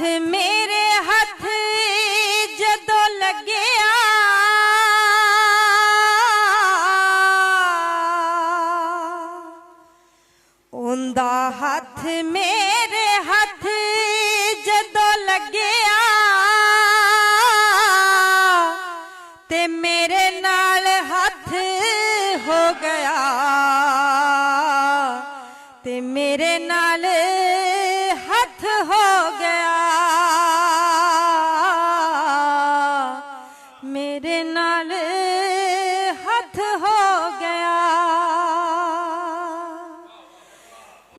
मेरे हथ जदों लग्या उंदा हथ मेरे हथ जदों लग्या ते मेरे नाल हथ हो गया ते मेरे नाल हथ हो गया मेरे नाल